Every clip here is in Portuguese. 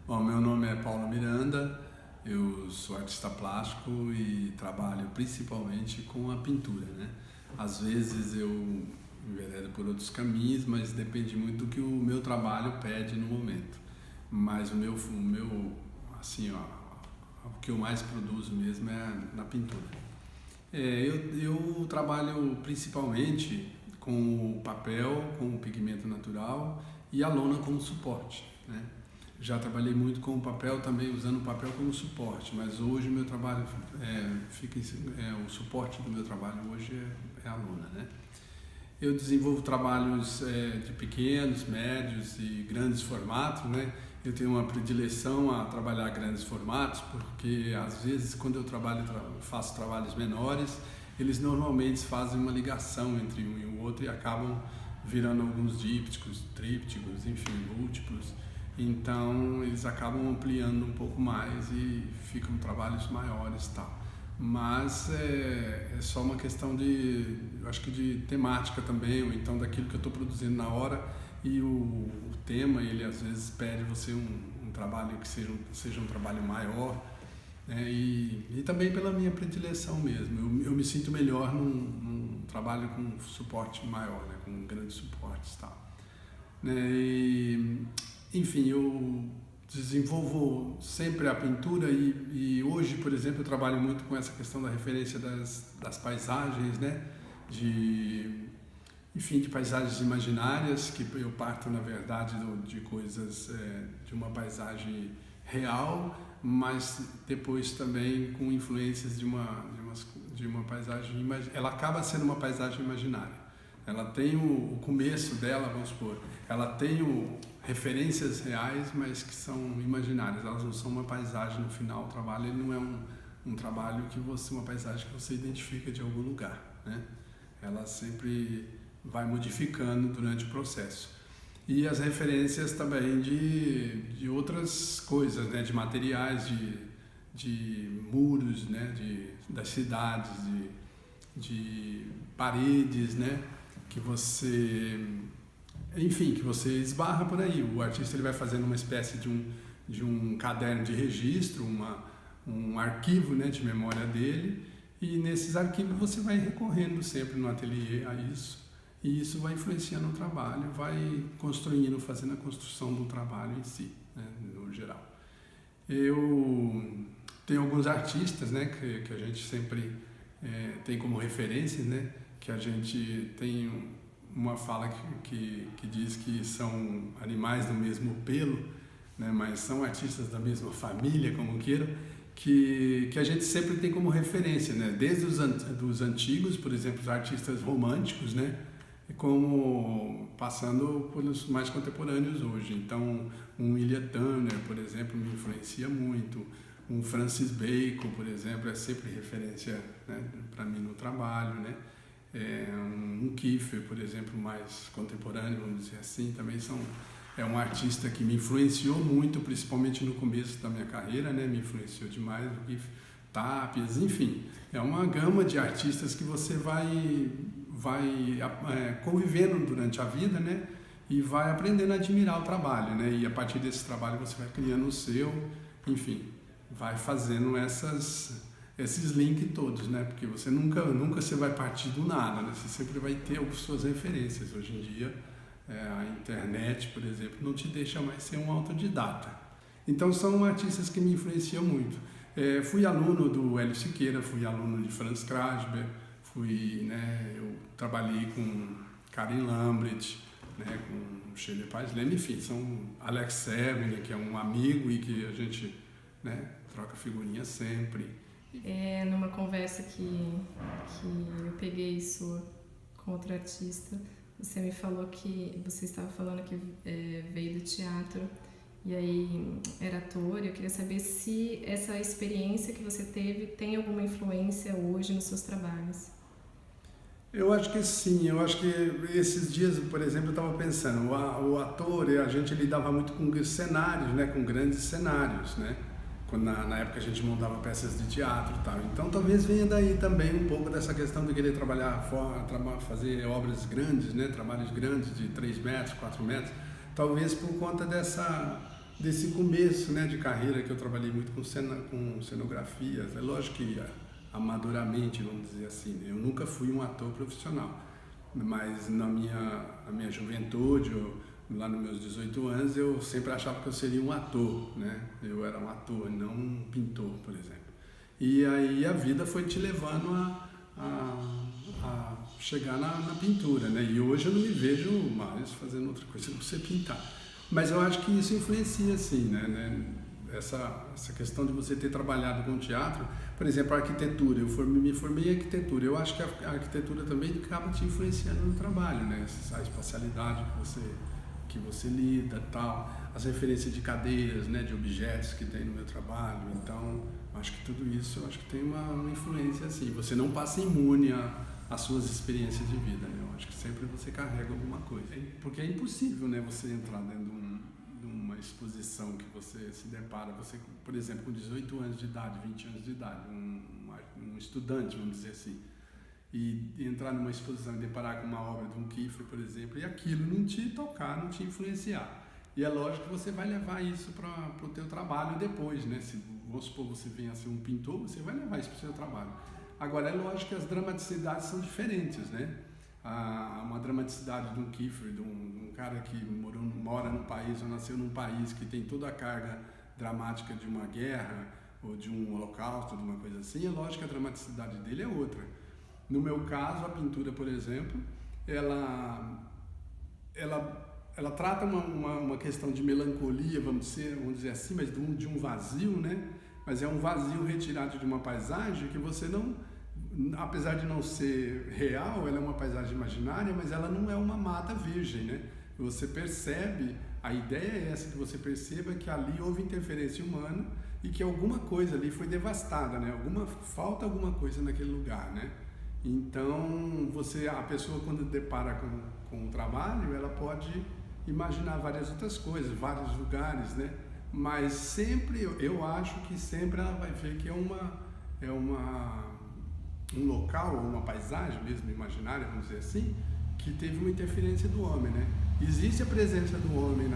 Bom, meu nome é Paulo Miranda, eu sou artista plástico e trabalho principalmente com a pintura, né? Às vezes eu enveredo por outros caminhos, mas depende muito do que o meu trabalho pede no momento. Mas assim, ó, o que eu mais produzo mesmo é na pintura. Eu trabalho principalmente com o papel, com o pigmento natural e a lona como suporte, né? Já trabalhei muito com o papel também, usando o papel como suporte, mas hoje o meu trabalho o suporte do meu trabalho hoje é a lona, né? Eu desenvolvo trabalhos de pequenos, médios e grandes formatos, né? Eu tenho uma predileção a trabalhar grandes formatos, porque às vezes quando eu faço trabalhos menores, eles normalmente fazem uma ligação entre um e o outro e acabam virando alguns dípticos, trípticos, enfim, múltiplos. Então eles acabam ampliando um pouco mais e ficam trabalhos maiores e tal. Mas é só uma questão eu acho que de temática também, ou então daquilo que eu estou produzindo na hora, e o tema, ele às vezes pede você um trabalho que seja um trabalho maior, né? E também pela minha predileção mesmo. Eu me sinto melhor num trabalho com suporte maior, né? Com grandes suportes e tal, né? Enfim, eu desenvolvo sempre a pintura e hoje, por exemplo, eu trabalho muito com essa questão da referência das paisagens, né? Enfim, de paisagens imaginárias, que eu parto, na verdade, de coisas, de uma paisagem real, mas depois também com influências de uma paisagem imaginária. Ela acaba sendo uma paisagem imaginária. Ela tem o começo dela, vamos supor, ela tem referências reais, mas que são imaginárias. Elas não são uma paisagem no final. O trabalho ele não é um trabalho uma paisagem que você identifica de algum lugar, né? Ela sempre vai modificando durante o processo. E as referências também de outras coisas, né? De materiais, de muros, né? Das cidades, de paredes, né? Que você esbarra por aí. O artista ele vai fazendo uma espécie de um caderno de registro, um arquivo, né, de memória dele, e nesses arquivos você vai recorrendo sempre no ateliê a isso, e isso vai influenciando o trabalho, vai construindo, fazendo a construção do trabalho em si, né, no geral. Eu tenho alguns artistas, né, que a gente sempre tem como referência, né, que a gente tem uma fala que diz que são animais do mesmo pelo, né, mas são artistas da mesma família, como queiram, que a gente sempre tem como referência, né, desde dos antigos, por exemplo, os artistas românticos, né, como passando pelos mais contemporâneos hoje. Então, um William Turner, por exemplo, me influencia muito. Um Francis Bacon, por exemplo, é sempre referência, né, para mim no trabalho, né. Um Kiefer, por exemplo, mais contemporâneo, vamos dizer assim, também é um artista que me influenciou muito, principalmente no começo da minha carreira, né? Me influenciou demais, o Kiefer, Tapias, enfim, é uma gama de artistas que você vai convivendo durante a vida, né? E vai aprendendo a admirar o trabalho, né? E a partir desse trabalho você vai criando o seu, enfim, vai fazendo esses links todos, né? Porque você nunca você vai partir do nada, né? Você sempre vai ter as suas referências. Hoje em dia, a internet, por exemplo, não te deixa mais ser um autodidata. Então, são artistas que me influenciam muito. Fui aluno do Hélio Siqueira, fui aluno de Franz Krasber, eu trabalhei com Karin Lambrecht, né? Com Shirley Paisley, enfim, são Alex Serbin, que é um amigo e que a gente, né, troca figurinha sempre. Numa conversa que eu peguei sua com outra artista, você me falou que você estava falando que veio do teatro e aí era ator. Eu queria saber se essa experiência que você teve tem alguma influência hoje nos seus trabalhos. Eu acho que sim, eu acho que esses dias, por exemplo, eu estava pensando, o ator, a gente lidava muito com cenários, né, com grandes cenários, né? Quando na época a gente montava peças de teatro e tal. Então talvez venha daí também um pouco dessa questão de querer trabalhar fora, fazer obras grandes, né? Trabalhos grandes de 3 metros, 4 metros. Talvez por conta desse começo, né, de carreira, que eu trabalhei muito com cenografias. É lógico que amadoramente, vamos dizer assim, né? Eu nunca fui um ator profissional, mas na minha juventude, lá nos meus 18 anos, eu sempre achava que eu seria um ator, né? Eu era um ator, não um pintor, por exemplo. E aí a vida foi te levando a chegar na pintura, né? E hoje eu não me vejo mais fazendo outra coisa que você pintar. Mas eu acho que isso influencia, sim, né? Essa questão de você ter trabalhado com teatro, por exemplo, a arquitetura. Eu me formei em arquitetura. Eu acho que a arquitetura também acaba te influenciando no trabalho, né? A espacialidade que você lida, tal, as referências de cadeiras, né, de objetos que tem no meu trabalho. Então, acho que tudo isso, eu acho que tem uma influência assim. Você não passa imune às suas experiências de vida, né? Eu acho que sempre você carrega alguma coisa. Porque é impossível, né, você entrar dentro de uma exposição que você se depara, você, por exemplo, com 18 anos de idade, 20 anos de idade, um estudante, vamos dizer assim, e entrar numa exposição e deparar com uma obra de um Kiefer, por exemplo, e aquilo não te tocar, não te influenciar. E é lógico que você vai levar isso para o teu trabalho depois, né? Se, vamos supor, você venha a ser um pintor, você vai levar isso para o seu trabalho. Agora, é lógico que as dramaticidades são diferentes, né? Uma dramaticidade de um Kiefer, de um cara que mora num país, ou nasceu num país que tem toda a carga dramática de uma guerra, ou de um holocausto, de uma coisa assim, é lógico que a dramaticidade dele é outra. No meu caso, a pintura, por exemplo, ela trata uma questão de melancolia, vamos dizer assim, mas de um vazio, né? Mas é um vazio retirado de uma paisagem que você não, apesar de não ser real, ela é uma paisagem imaginária, mas ela não é uma mata virgem, né? Você percebe, a ideia é essa, que você perceba que ali houve interferência humana e que alguma coisa ali foi devastada, né? Falta alguma coisa naquele lugar, né? Então, a pessoa quando depara com o trabalho, ela pode imaginar várias outras coisas, vários lugares, né? Mas sempre, eu acho que sempre ela vai ver que é um local, uma paisagem mesmo imaginária, vamos dizer assim, que teve uma interferência do homem, né? Existe a presença do homem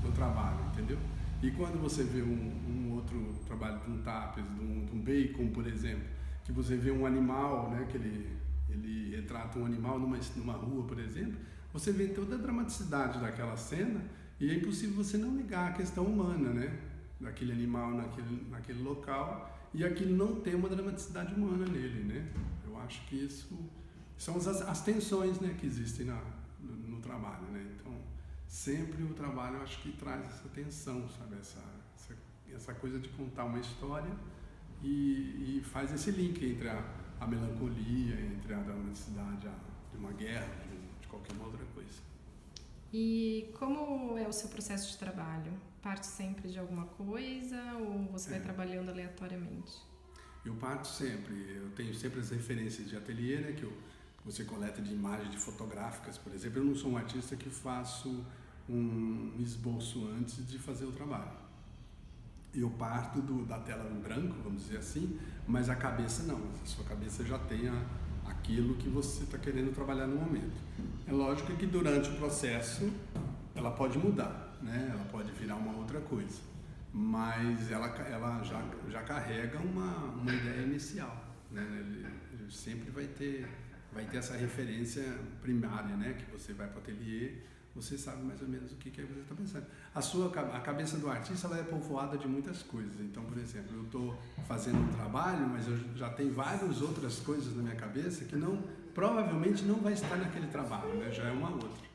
no trabalho, entendeu? E quando você vê um outro trabalho de um Tapies, de um Bacon, por exemplo, que você vê um animal, né, que ele retrata um animal numa rua, por exemplo, você vê toda a dramaticidade daquela cena e é impossível você não ligar a questão humana, né, daquele animal naquele local, e aquilo não tem uma dramaticidade humana nele, né? Eu acho que isso são as tensões, né, que existem no trabalho, né? Então, sempre o trabalho, eu acho que traz essa tensão, sabe, essa coisa de contar uma história e faz esse link entre a melancolia, entre a dramaticidade de uma guerra, de qualquer outra coisa. E como é o seu processo de trabalho? Parte sempre de alguma coisa ou você vai trabalhando aleatoriamente? Eu parto sempre. Eu tenho sempre as referências de ateliê, né, que você coleta de imagens fotográficas, por exemplo. Eu não sou um artista que faço um esboço antes de fazer o trabalho. Eu parto da tela em branco, vamos dizer assim, mas a cabeça não. A sua cabeça já tem aquilo que você está querendo trabalhar no momento. É lógico que durante o processo ela pode mudar, né? Ela pode virar uma outra coisa, mas ela já carrega uma ideia inicial, né? Ele sempre vai ter essa referência primária, né? Que você vai para o ateliê, você sabe mais ou menos o que você está pensando. A cabeça do artista, ela é povoada de muitas coisas. Então, por exemplo, eu estou fazendo um trabalho, mas eu já tenho várias outras coisas na minha cabeça que provavelmente não vai estar naquele trabalho, né? Já é uma outra.